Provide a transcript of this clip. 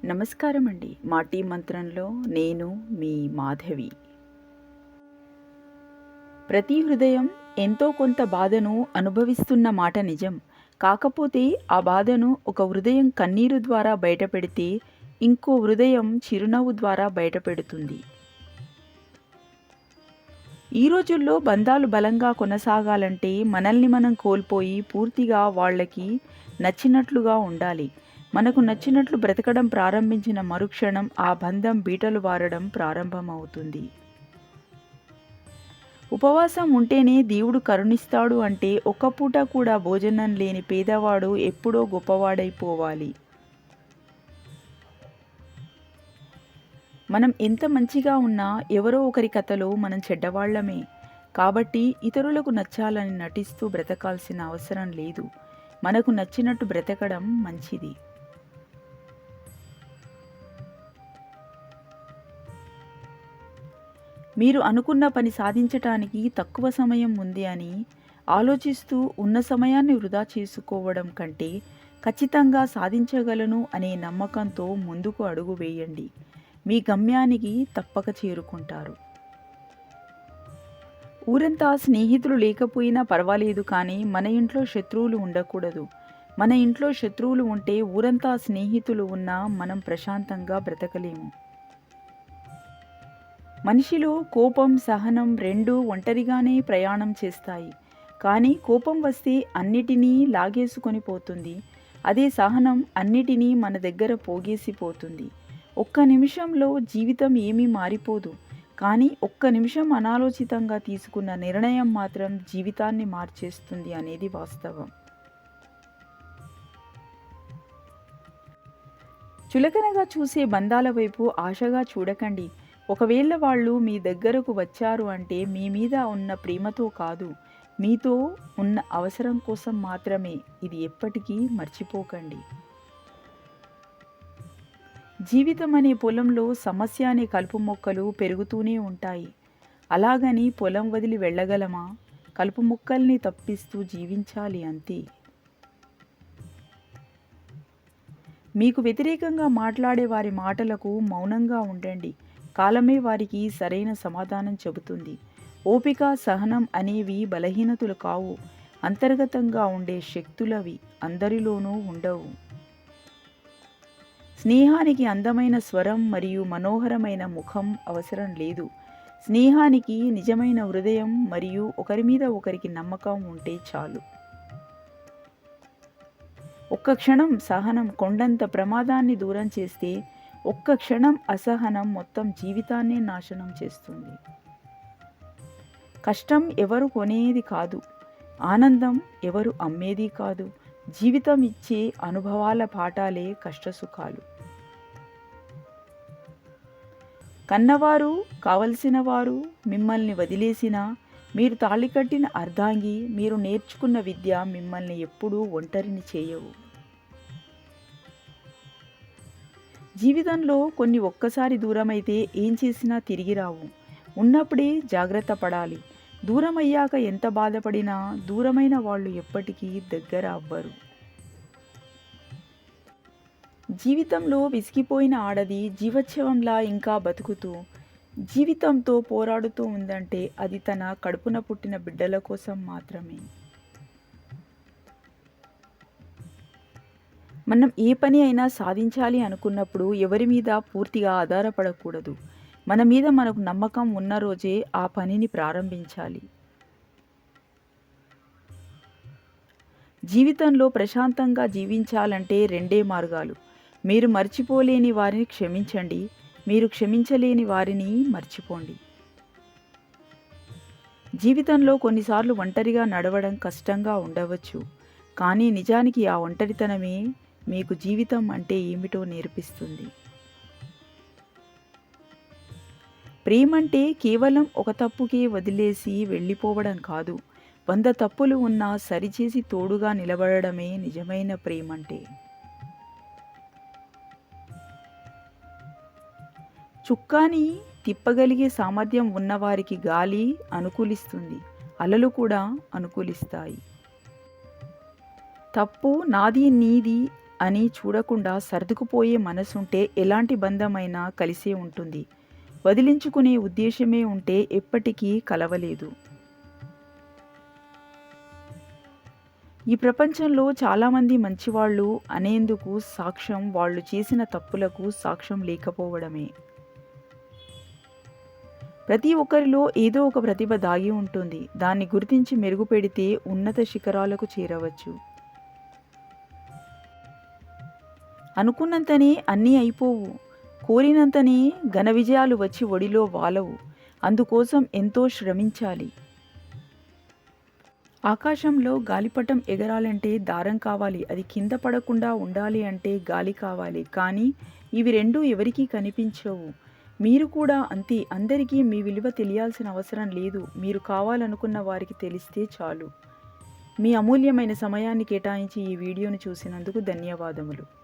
నమస్కారం అండి. మాటీ మంత్రంలో నేను మీ మాధవి. ప్రతి హృదయం ఎంతో కొంత బాధను అనుభవిస్తున్న మాట నిజం. కాకపోతే ఆ బాధను ఒక హృదయం కన్నీరు ద్వారా బయటపెడితే, ఇంకో హృదయం చిరునవ్వు ద్వారా బయటపెడుతుంది. ఈ రోజుల్లో బంధాలు బలంగా కొనసాగాలంటే మనల్ని మనం కోల్పోయి పూర్తిగా వాళ్ళకి నచ్చినట్లుగా ఉండాలి. మనకు నచ్చినట్లు బ్రతకడం ప్రారంభించిన మరుక్షణం ఆ బంధం బీటలు వారడం ప్రారంభమవుతుంది. ఉపవాసం ఉంటేనే దేవుడు కరుణిస్తాడు అంటే ఒక్క పూట కూడా భోజనం లేని పేదవాడు ఎప్పుడో గొప్పవాడైపోవాలి. మనం ఎంత మంచిగా ఉన్నా ఎవరో ఒకరి కథలో మనం చెడ్డవాళ్లమే. కాబట్టి ఇతరులకు నచ్చాలని నటిస్తూ బ్రతకాల్సిన అవసరం లేదు. మనకు నచ్చినట్టు బ్రతకడం మంచిది. మీరు అనుకున్న పని సాధించటానికి తక్కువ సమయం ఉంది అని ఆలోచిస్తూ ఉన్న సమయాన్ని వృధా చేసుకోవడం కంటే ఖచ్చితంగా సాధించగలను అనే నమ్మకంతో ముందుకు అడుగు వేయండి. మీ గమ్యానికి తప్పక చేరుకుంటారు. ఊరంతా స్నేహితులు లేకపోయినా పర్వాలేదు, కానీ మన ఇంట్లో శత్రువులు ఉండకూడదు. మన ఇంట్లో శత్రువులు ఉంటే ఊరంతా స్నేహితులు ఉన్నా మనం ప్రశాంతంగా బ్రతకలేము. మనిషిలో కోపం, సహనం రెండూ ఒంటరిగానే ప్రయాణం చేస్తాయి. కానీ కోపం వస్తే అన్నిటినీ లాగేసుకొని పోతుంది. అదే సహనం అన్నిటినీ మన దగ్గర పోగేసిపోతుంది. ఒక్క నిమిషంలో జీవితం ఏమీ మారిపోదు, కానీ ఒక్క నిమిషం అనాలోచితంగా తీసుకున్న నిర్ణయం మాత్రం జీవితాన్ని మార్చేస్తుంది అనేది వాస్తవం. చులకనగా చూసే బంధాల వైపు ఆశగా చూడకండి. ఒకవేళ వాళ్ళు మీ దగ్గరకు వచ్చారు అంటే మీ మీద ఉన్న ప్రేమతో కాదు, మీతో ఉన్న అవసరం కోసం మాత్రమే. ఇది ఎప్పటికీ మర్చిపోకండి. జీవితం అనే పొలంలో సమస్య అనే కలుపు మొక్కలు పెరుగుతూనే ఉంటాయి. అలాగని పొలం వదిలి వెళ్ళగలమా? కలుపు మొక్కల్ని తప్పిస్తూ జీవించాలి అంతే. మీకు వ్యతిరేకంగా మాట్లాడే వారి మాటలకు మౌనంగా ఉండండి. కాలమే వారికి సరైన సమాధానం చెబుతుంది. ఓపిక, సహనం అనేవి బలహీనతలు కావు, అంతర్గతంగా ఉండే శక్తులవి. అందరిలోనూ ఉండవు. స్నేహానికి అందమైన స్వరం మరియు మనోహరమైన ముఖం అవసరం లేదు. స్నేహానికి నిజమైన హృదయం మరియు ఒకరి మీద ఒకరికి నమ్మకం ఉంటే చాలు. ఒక్క క్షణం సహనం కొండంత ప్రమాదాన్ని దూరం చేస్తే, ఒక్క క్షణం అసహనం మొత్తం జీవితాన్నే నాశనం చేస్తుంది. కష్టం ఎవరు కొనేది కాదు, ఆనందం ఎవరు అమ్మేది కాదు. జీవితం ఇచ్చే అనుభవాల పాఠాలే కష్టసుఖాలు. కన్నవారు, కావలసిన వారు మిమ్మల్ని వదిలేసినా, మీరు తాళికట్టిన అర్ధాంగి, మీరు నేర్చుకున్న విద్య మిమ్మల్ని ఎప్పుడూ ఒంటరిని చేయవు. జీవితంలో కొన్ని ఒక్కసారి దూరమైతే ఏం చేసినా తిరిగి రావు. ఉన్నప్పుడే జాగ్రత్త పడాలి. దూరమయ్యాక ఎంత బాధపడినా దూరమైన వాళ్ళు ఎప్పటికీ దగ్గర అవ్వరు. జీవితంలో విసిగిపోయిన ఆడది జీవోత్సవంలా ఇంకా బతుకుతూ జీవితంతో పోరాడుతూ ఉందంటే అది తన కడుపున పుట్టిన బిడ్డల కోసం మాత్రమే. మనం ఏ పని అయినా సాధించాలి అనుకున్నప్పుడు ఎవరి మీద పూర్తిగా ఆధారపడకూడదు. మన మీద మనకు నమ్మకం ఉన్న రోజే ఆ పనిని ప్రారంభించాలి. జీవితంలో ప్రశాంతంగా జీవించాలంటే రెండే మార్గాలు. మీరు మర్చిపోలేని వారిని క్షమించండి, మీరు క్షమించలేని వారిని మర్చిపోండి. జీవితంలో కొన్నిసార్లు ఒంటరిగా నడవడం కష్టంగా ఉండవచ్చు, కానీ నిజానికి ఆ ఒంటరితనమే మీకు జీవితం అంటే ఏమిటో నేర్పిస్తుంది. ప్రేమంటే కేవలం ఒక తప్పుకే వదిలేసి వెళ్ళిపోవడం కాదు, 100 తప్పులు ఉన్నా సరిచేసి తోడుగా నిలబడడమే నిజమైన ప్రేమంటే. చుక్కాని తిప్పగలిగే సామర్థ్యం ఉన్నవారికి గాలి అనుకూలిస్తుంది, అలలు కూడా అనుకూలిస్తాయి. తప్పు నాది నీది అని చూడకుండా సర్దుకుపోయే మనసుంటే ఎలాంటి బంధమైనా కలిసే ఉంటుంది. వదిలించుకునే ఉద్దేశమే ఉంటే ఎప్పటికీ కలవలేదు. ఈ ప్రపంచంలో చాలామంది మంచివాళ్ళు అనేందుకు సాక్ష్యం వాళ్ళు చేసిన తప్పులకు సాక్ష్యం లేకపోవడమే. ప్రతి ఒక్కరిలో ఏదో ఒక ప్రతిభ దాగి ఉంటుంది. దాన్ని గుర్తించి మెరుగుపెడితే ఉన్నత శిఖరాలకు చేరవచ్చు. అనుకున్నంతనే అన్నీ అయిపోవు. కోరినంతనే ఘన విజయాలు వచ్చి ఒడిలో వాలవు. అందుకోసం ఎంతో శ్రమించాలి. ఆకాశంలో గాలిపటం ఎగరాలంటే దారం కావాలి. అది కింద పడకుండా ఉండాలి అంటే గాలి కావాలి. కానీ ఇవి రెండూ ఎవరికీ కనిపించవు. మీరు కూడా అంతే. అందరికీ మీ విలువ తెలియాల్సిన అవసరం లేదు. మీరు కావాలనుకున్న వారికి తెలిస్తే చాలు. మీ అమూల్యమైన సమయాన్ని కేటాయించి ఈ వీడియోను చూసినందుకు ధన్యవాదములు.